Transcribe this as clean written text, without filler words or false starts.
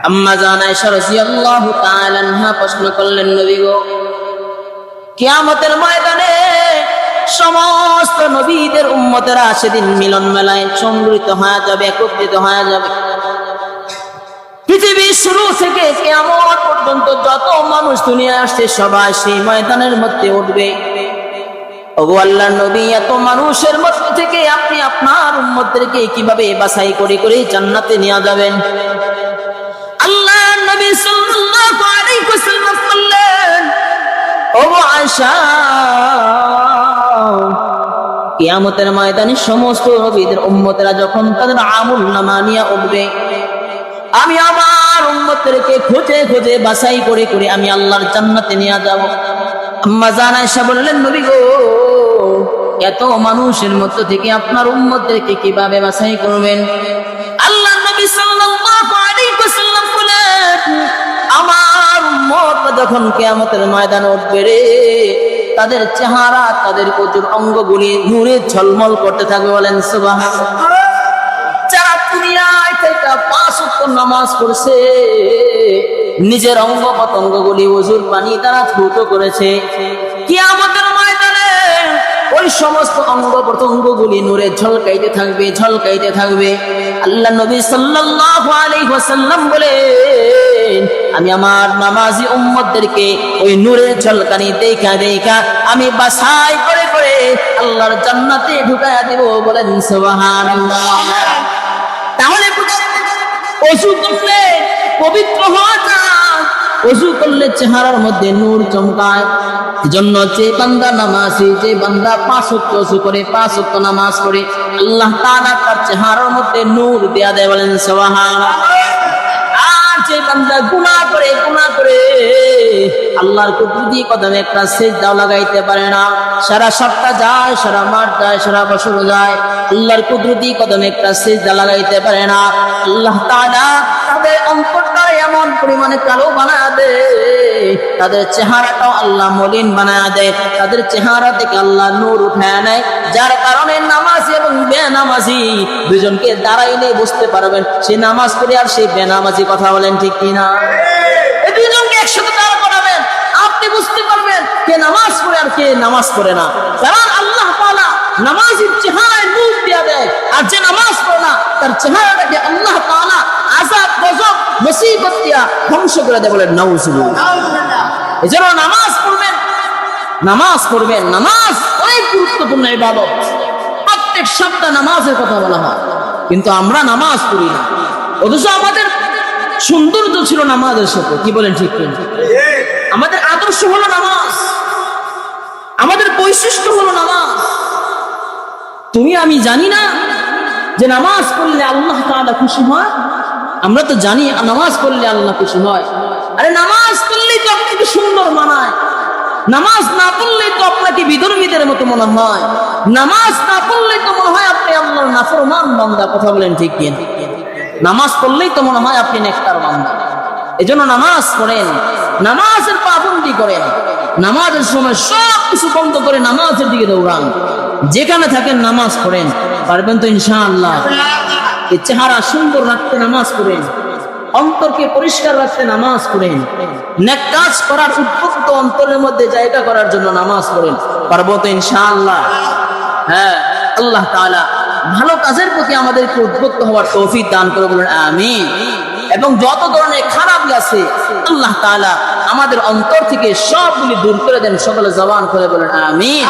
আম্মা জান আয়েশা রাদিয়াল্লাহু তাআলা আনহা প্রশ্ন করলেন, নবী গো, কিয়ামতের ময়দানে সমস্ত নবীদের উম্মতেরা সেদিন মিলন মেলায় সম্মিলিত হয়ে যাবে, একত্রিত হয়ে যাবে। পৃথিবীর শুরু থেকে কিয়ামত পর্যন্ত যত মানুষ দুনিয়ায় আসছে সবাই সেই ময়দানের মধ্যে উঠবে। ওগো আল্লাহর নবী, এত মানুষের মধ্য থেকে আপনি আপনার উম্মতদেরকে কিভাবে বাছাই করে করে জান্নাতে নিয়ে যাবেন? আল্লাহর নবী সাল্লাল্লাহু আলাইহি ওয়াসাল্লাম বললেন, ওগো আয়েশা, কিয়ামতের ময়দানে সমস্ত নবীদের উম্মতেরা যখন তাদের আমল নামা নিয়ে উঠবে, আমি আমার উম্মতদেরকে খুঁজে খুঁজে বাছাই করে করে আমি আল্লাহর জান্নাতে নিয়ে যাব। আম্মা জান আয়েশা বললেন, নবী গো, এত মানুষের মধ্য থেকে আপনার উম্মতদেরকে কিভাবে বাছাই করবেন? আল্লাহর নবী সাল্লাল্লাহু আলাইহি ওয়াসাল্লাম বলেন, আমার উম্মতরা যখন কিয়ামতের ময়দানে উঠবে রে, তাদের চেহারা, তাদের ওজুর অঙ্গগুলি নূরে ঝলমল করতে থাকবে। বলেন সুবহানাল্লাহ। যারা দুনিয়ায় থেকে 5 ওয়াক্ত নামাজ পড়ছে, নিজের অঙ্গ প্রত্যঙ্গগুলি ওজুর পানি দ্বারা ধৌত করেছে, কিয়ামতের ময়দানে ওই সমস্ত অঙ্গ প্রত্যঙ্গগুলি নূরে ঝলকাইতে থাকবে, ঝলকাইতে থাকবে। আল্লাহ নবী সাল্লাল্লাহু আলাইহি ওয়াসাল্লাম বলেন, আমি আমার নামাজি উম্মতদেরকে ওই নূরের ঝলকানি দেখা দেখা আমি বাছাই করে করে আল্লাহর জান্নাতে ঢুকায়া দেব। বলেন সুবহানাল্লাহ। তাহলে ওযু করলে পবিত্র হওয়া যায়, ওযু করলে চেহারার মধ্যে নূর চমকায়। এজন্য যে বান্দা নামাজি, যে বান্দা 5 ওয়াক্ত ওযু করে, 5 ওয়াক্ত নামাজ পড়ে, আল্লাহ তাআলা তার চেহারার মধ্যে নূর দেয়া দেয়। বলেন সুবহানাল্লাহ। আর যে বান্দা গুনাহ করে আল্লাহর কুদরতি কদমে একটা সিজদাও লাগাইতে পারে না, সারা সপ্তাহ যায়, সারা মাস যায়, সারা বছর যায়, আল্লাহর কুদরতি কদমে একটা সিজদা লাগাইতে পারে না, আল্লাহ তাআলা তাদের অন্তরটা এমন পরিমাণে কালো বানায় দেয়, তাদের চেহারাটাও আল্লাহ মলিন বানায় দেয়, তাদের চেহারা থেকে আল্লাহ নূর উঠায় নেয়। যার কারণে নামাজি এবং বেনামাজি দুজনকে দাঁড়াইলে বুঝতে পারবেন সে নামাজ পড়ে আর সে বেনামাজি। কথা বলেন ঠিক কিনা? এই দুজনকে একসাথে দাঁড় করাবেন, আপনি বুঝতে পারবেন কে নামাজ পড়ে আর কে নামাজ পড়ে না। কারণ আল্লাহ তাআলা নামাজির চেহারায় নূর দিয়ে দেয়, আর যে নামাজ পড়ে না তার চেহারাটাকে আল্লাহ তাআলা আযাব, গজব, মুসিবত দিয়া ধ্বংস করে দেয়। বলেন নাউযুবিল্লাহ। এজন্য নামাজ পড়বেন, নামাজ পড়বেন। নামাজ অনেক গুরুত্বপূর্ণ ইবাদত। প্রত্যেক সপ্তাহে নামাজের কথা বলা হয়, কিন্তু আমরা নামাজ পড়ি না। অথচ আমাদের সৌন্দর্য ছিল নামাজের সাথে। কি বলেন ঠিক কিনা? আমাদের আদর্শ হলো নামাজ, আমাদের বৈশিষ্ট্য হলো নামাজ। তুমি আমি জানি না যে নামাজ পড়লে আল্লাহ তাআলা খুশি হয়? আমরা তো জানি নামাজ পড়লে আল্লাহ খুশি হয়। আরে নামাজ পড়লেই তো আপনাকে সুন্দর মানায়, নামাজ না পড়লেই তো আপনাকে বিধর্মীদের মতো মনে হয়, নামাজ না পড়লেই তো মনে হয় আপনি আল্লাহর নাফরমান বান্দা। কথা বলেন ঠিক কিনা? নামাজ পড়লেই তো মনে হয় আপনি নেককার বান্দা। এজন্য নামাজ পড়েন, নামাজের পাবন্দি করেন, নামাজের সময় সব কিছু বন্ধ করে নামাজের দিকে দৌড়ান। যেখানে থাকেন নামাজ পড়েন, পারবেন তো ইনশাআল্লাহ? এই চেহারা সুন্দর রাখতে নামাজ পড়েন, অন্তরকে পরিষ্কার রাখতে নামাজ পড়েন, নেক কাজ করার উদ্বুদ্ধ অন্তরের মধ্যে জায়গা করার জন্য নামাজ পড়েন। পারবো তো ইনশাআল্লাহ? হ্যাঁ, আল্লাহ তাআলা ভালো কাজের প্রতি আমাদেরকে উদ্বুদ্ধ হওয়ার তৌফিক দান করে। বলেন আমিন। এবং যত ধরনের খারাপ আছে আল্লাহ তাআলা আমাদের অন্তর থেকে সবগুলি দূর করে দেন। সকলে জবান করে বলেন আমিন।